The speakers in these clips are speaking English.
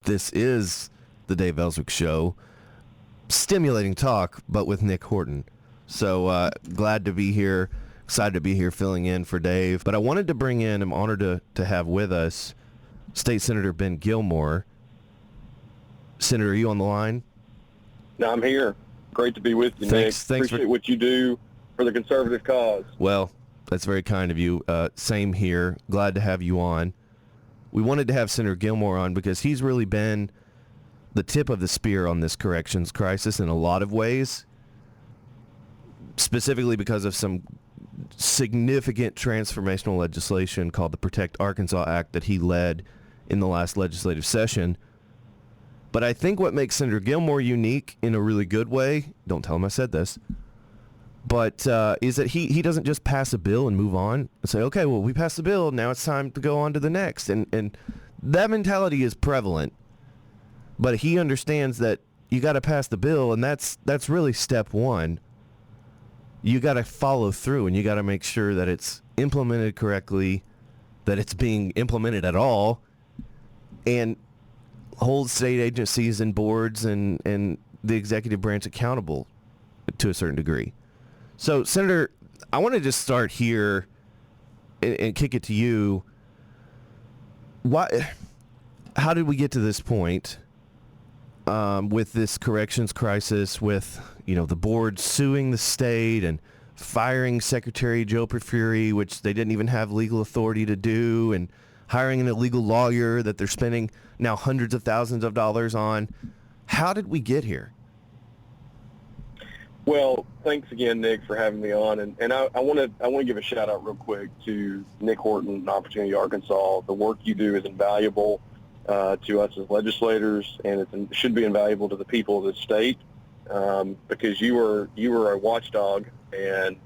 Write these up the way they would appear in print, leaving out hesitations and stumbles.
This is the Dave Ellswick Show. Stimulating talk, but with Nick Horton. So glad to be here. Excited to be here filling in for Dave. But I wanted to bring in, I'm honored to have with us State Senator Ben Gilmore. Senator, are you on the line? No, I'm here. Great to be with you, Nick. Thanks Appreciate what you do for the conservative cause. Well, that's very kind of you. Same here. Glad to have you on. We wanted to have Senator Gilmore on because he's really been the tip of the spear on this corrections crisis in a lot of ways, specifically because of some significant transformational legislation called the Protect Arkansas Act that he led in the last legislative session. But I think what makes Senator Gilmore unique in a really good way, don't tell him I said this, but is that he doesn't just pass a bill and move on and say, okay, well, we passed the bill, now it's time to go on to the next. And that mentality is prevalent, but he understands that you got to pass the bill, and that's really step one. You got to follow through, and you got to make sure that it's implemented correctly, that it's being implemented at all, and hold state agencies and boards and the executive branch accountable to a certain degree. So, Senator, I want to just start here and kick it to you. How did we get to this point with this corrections crisis, with the board suing the state and firing Secretary Joe Porfiry, which they didn't even have legal authority to do, and hiring an illegal lawyer that they're spending now hundreds of thousands of dollars on? How did we get here? Well, thanks again, Nick, for having me on. And I want to give a shout out real quick to Nick Horton, Opportunity Arkansas. The work you do is invaluable to us as legislators, and it should be invaluable to the people of the state because you are a watchdog, and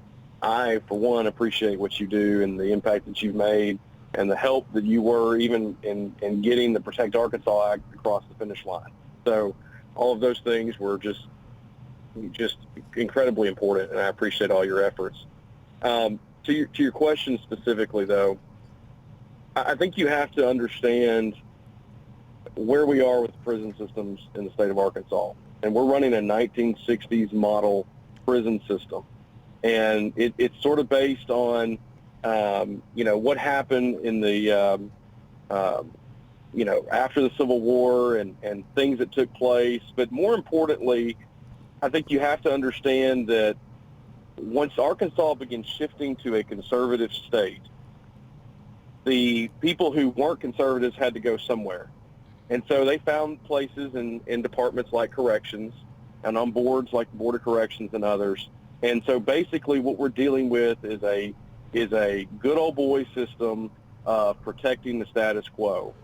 I, for one, appreciate what you do and the impact that you've made and the help that you were even in getting the Protect Arkansas Act across the finish line. So all of those things were just incredibly important, and I appreciate all your efforts. To your question specifically, though, I think you have to understand where we are with prison systems in the state of Arkansas. And we're running a 1960s model prison system. And it's sort of based on, what happened in the, after the Civil War and things that took place. But more importantly, I think you have to understand that once Arkansas begins shifting to a conservative state, the people who weren't conservatives had to go somewhere. And so they found places in departments like corrections and on boards like the Board of Corrections and others. And so basically what we're dealing with is a good old boy system of protecting the status quo.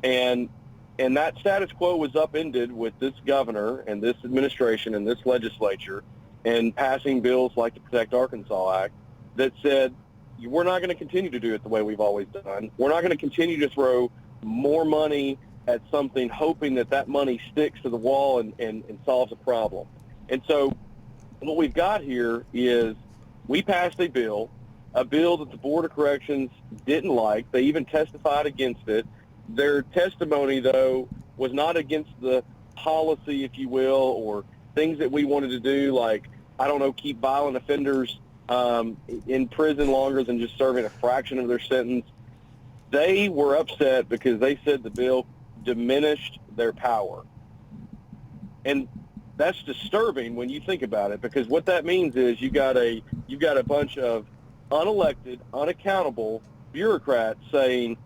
And that status quo was upended with this governor and this administration and this legislature and passing bills like the Protect Arkansas Act that said, we're not going to continue to do it the way we've always done. We're not going to continue to throw more money at something hoping that money sticks to the wall and solves a problem. And so what we've got here is we passed a bill that the Board of Corrections didn't like. They even testified against it. Their testimony, though, was not against the policy, if you will, or things that we wanted to do, like, keep violent offenders in prison longer than just serving a fraction of their sentence. They were upset because they said the bill diminished their power. And that's disturbing when you think about it, because what that means is you've got a bunch of unelected, unaccountable bureaucrats saying,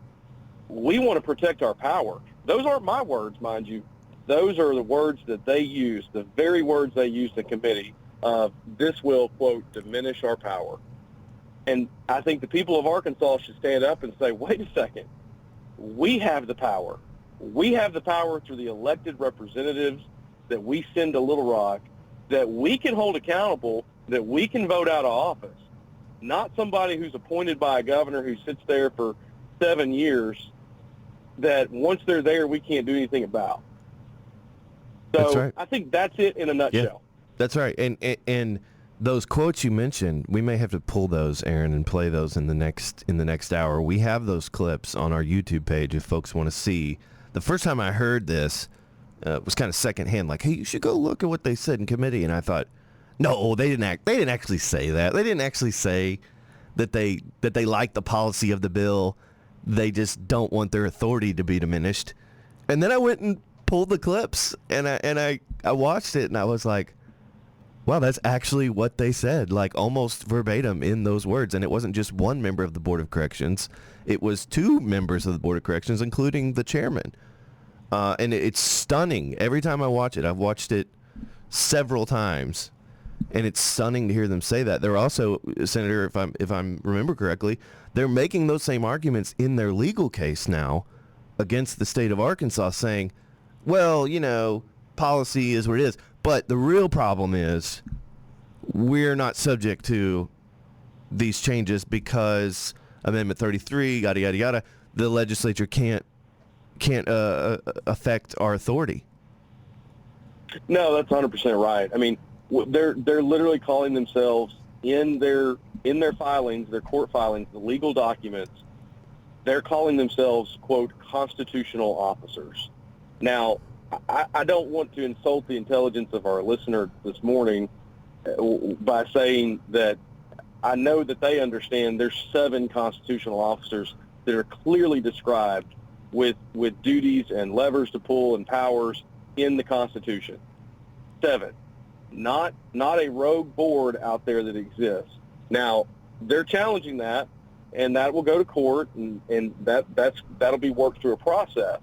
we want to protect our power. Those aren't my words, mind you. Those are the words that they use, the very words they used in committee of this will, quote, diminish our power. And I think the people of Arkansas should stand up and say, wait a second, we have the power. We have the power through the elected representatives that we send to Little Rock, that we can hold accountable, that we can vote out of office, not somebody who's appointed by a governor who sits there for 7 years that once they're there, we can't do anything about. So that's right. I think that's it in a nutshell. Yeah, that's right. And those quotes you mentioned, we may have to pull those, Aaron, and play those in the next hour. We have those clips on our YouTube page if folks want to see the first time I heard this was kind of secondhand, like, hey, you should go look at what they said in committee. And I thought, no, they didn't actually say that. They didn't actually say that they like the policy of the bill. They just don't want their authority to be diminished. And then I went and pulled the clips, and I watched it, and I was like, wow, that's actually what they said, like almost verbatim in those words. And it wasn't just one member of the Board of Corrections. It was two members of the Board of Corrections, including the chairman. And it's stunning. Every time I watch it, I've watched it several times, and it's stunning to hear them say that. They're also, Senator, if I'm remember correctly, they're making those same arguments in their legal case now against the state of Arkansas, saying, well, you know, policy is what it is. But the real problem is we're not subject to these changes because Amendment 33, yada, yada, yada. The legislature can't affect our authority. No, that's 100% right. I mean, they're literally calling themselves in their filings, their court filings, the legal documents, they're calling themselves, quote, constitutional officers. Now, I don't want to insult the intelligence of our listener this morning by saying that I know that they understand there's 7 constitutional officers that are clearly described with duties and levers to pull and powers in the Constitution. 7. Not a rogue board out there that exists. Now, they're challenging that, and that will go to court, and that'll be worked through a process.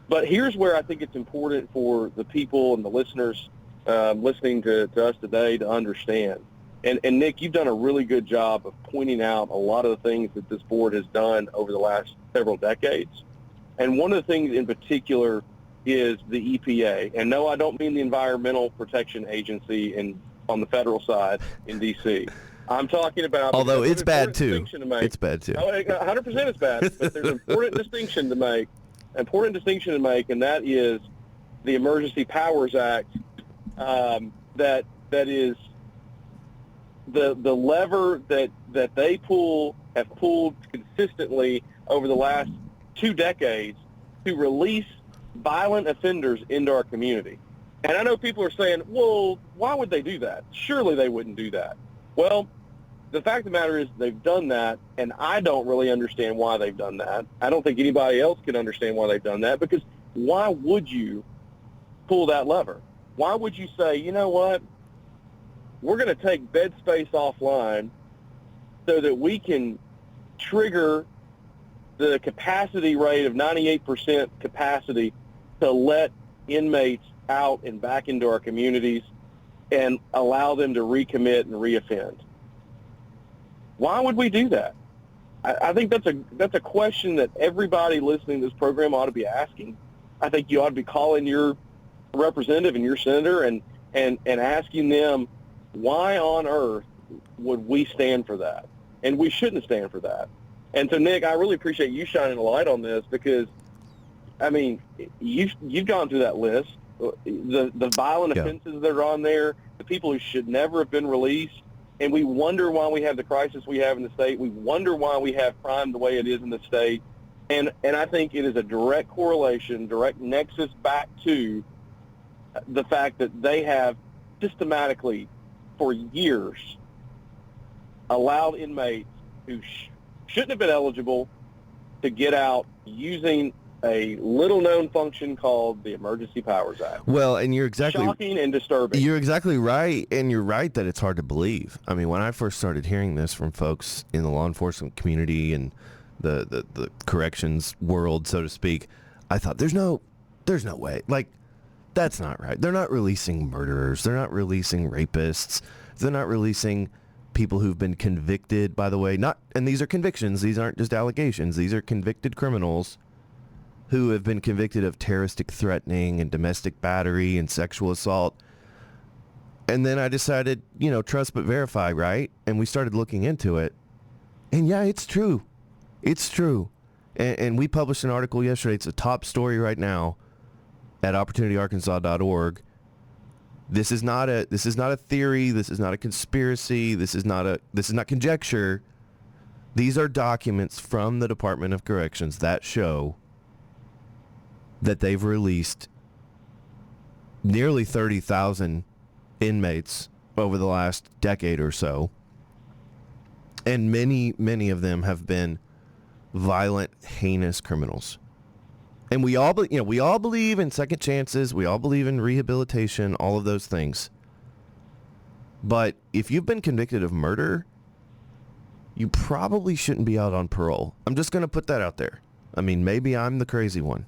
But here's where I think it's important for the people and the listeners listening to us today to understand. And Nick, you've done a really good job of pointing out a lot of the things that this board has done over the last several decades. And one of the things in particular is the EPA. And no, I don't mean the Environmental Protection Agency on the federal side in D.C. I'm talking about... Although it's bad, too. It's bad, too. Oh, 100% it's bad. But there's an important distinction to make. And that is the Emergency Powers Act. That is the lever that they have pulled consistently over the last 2 decades to release violent offenders into our community. And I know people are saying, well, why would they do that? Surely they wouldn't do that. Well, the fact of the matter is they've done that, and I don't really understand why they've done that. I don't think anybody else can understand why they've done that, because why would you pull that lever? Why would you say, you know what, we're going to take bed space offline so that we can trigger the capacity rate of 98% capacity to let inmates out and back into our communities and allow them to recommit and reoffend? Why would we do that? I think that's a question that everybody listening to this program ought to be asking. I think you ought to be calling your representative and your senator and asking them, why on earth would we stand for that? And we shouldn't stand for that. And so, Nick, I really appreciate you shining a light on this because, I mean, you've gone through that list. The violent offenses that are on there, the people who should never have been released, and we wonder why we have the crisis we have in the state. We wonder why we have crime the way it is in the state. And I think it is a direct correlation, direct nexus back to the fact that they have systematically, for years, allowed inmates who shouldn't have been eligible to get out using a little-known function called the Emergency Powers Act. Well, and you're exactly... Shocking and disturbing. You're exactly right, and you're right that it's hard to believe. I mean, when I first started hearing this from folks in the law enforcement community and the corrections world, so to speak, I thought, there's no way. Like, that's not right. They're not releasing murderers. They're not releasing rapists. They're not releasing people who've been convicted, by the way. And these are convictions. These aren't just allegations. These are convicted criminals who have been convicted of terroristic threatening and domestic battery and sexual assault. And then I decided, trust but verify, right? And we started looking into it. And yeah, it's true. It's true. And we published an article yesterday. It's a top story right now at opportunityarkansas.org. This is not a theory. This is not a conspiracy. This is not conjecture. These are documents from the Department of Corrections that show that they've released nearly 30,000 inmates over the last decade or so. And many of them have been violent, heinous criminals. And we all believe in second chances. We all believe in rehabilitation, all of those things. But if you've been convicted of murder, you probably shouldn't be out on parole. I'm just going to put that out there. I mean, maybe I'm the crazy one.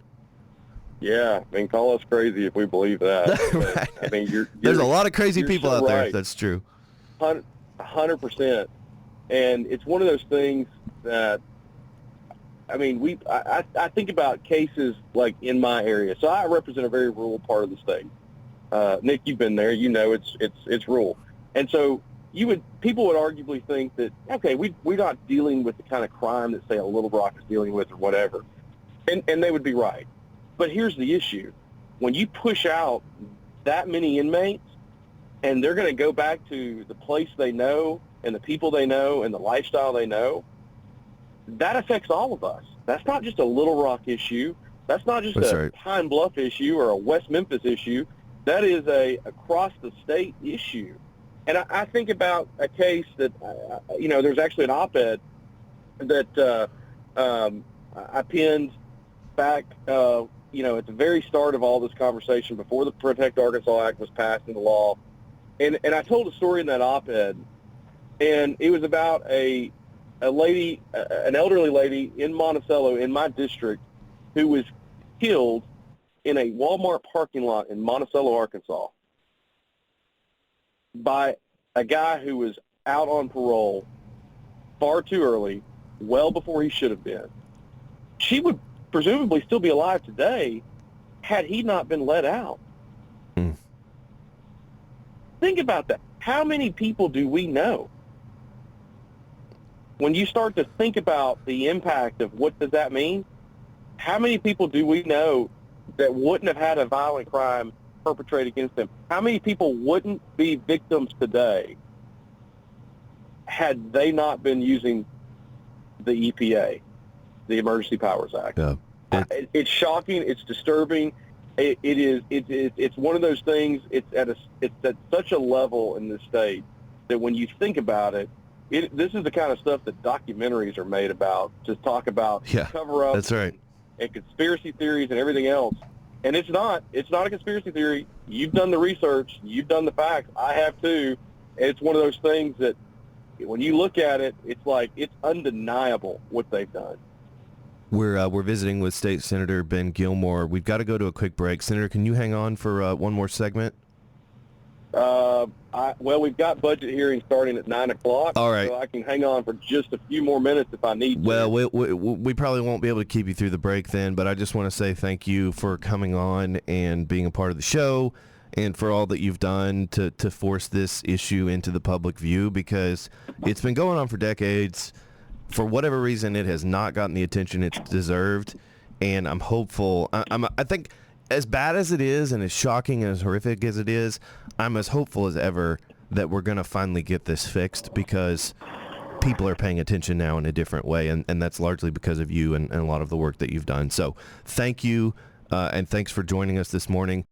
Yeah, I mean, call us crazy if we believe that. Right. I mean, there's a lot of crazy people so out there. Right. That's true. 100%. And it's one of those things that, I mean, I think about cases like in my area. So I represent a very rural part of the state. Nick, you've been there. You know it's rural. And so people would arguably think that, okay, we're not dealing with the kind of crime that, say, a Little Rock is dealing with or whatever. And they would be right. But here's the issue. When you push out that many inmates and they're going to go back to the place they know and the people they know and the lifestyle they know, that affects all of us. That's not just a Little Rock issue. That's not just a Pine Bluff issue or a West Memphis issue. That is a across the state issue. And I think about a case that, there's actually an op-ed that I penned back, at the very start of all this conversation before the Protect Arkansas Act was passed into law. And I told a story in that op-ed, and it was about a lady, an elderly lady in Monticello, in my district, who was killed in a Walmart parking lot in Monticello, Arkansas, by a guy who was out on parole far too early, well before he should have been. She would presumably still be alive today had he not been let out. Think about that. How many people do we know? When you start to think about the impact of what does that mean, how many people do we know that wouldn't have had a violent crime perpetrated against them? How many people wouldn't be victims today had they not been using the EPA, the Emergency Powers Act? Yeah. It's shocking. It's disturbing. It's one of those things. It's at such a level in this state that when you think about it, this is the kind of stuff that documentaries are made about, to talk about cover-ups. That's right. And conspiracy theories and everything else. And it's not a conspiracy theory. You've done the research. You've done the facts. I have too. And it's one of those things that when you look at it, it's like it's undeniable what they've done. We're visiting with State Senator Ben Gilmore. We've got to go to a quick break. Senator, can you hang on for one more segment? We've got budget hearings starting at 9 o'clock. All right. So I can hang on for just a few more minutes if I need to. Well, we probably won't be able to keep you through the break then, but I just want to say thank you for coming on and being a part of the show, and for all that you've done to force this issue into the public view, because it's been going on for decades. For whatever reason, it has not gotten the attention it's deserved, and I'm hopeful. I think as bad as it is and as shocking and as horrific as it is, I'm as hopeful as ever that we're going to finally get this fixed, because people are paying attention now in a different way, and that's largely because of you and a lot of the work that you've done. So thank you, and thanks for joining us this morning.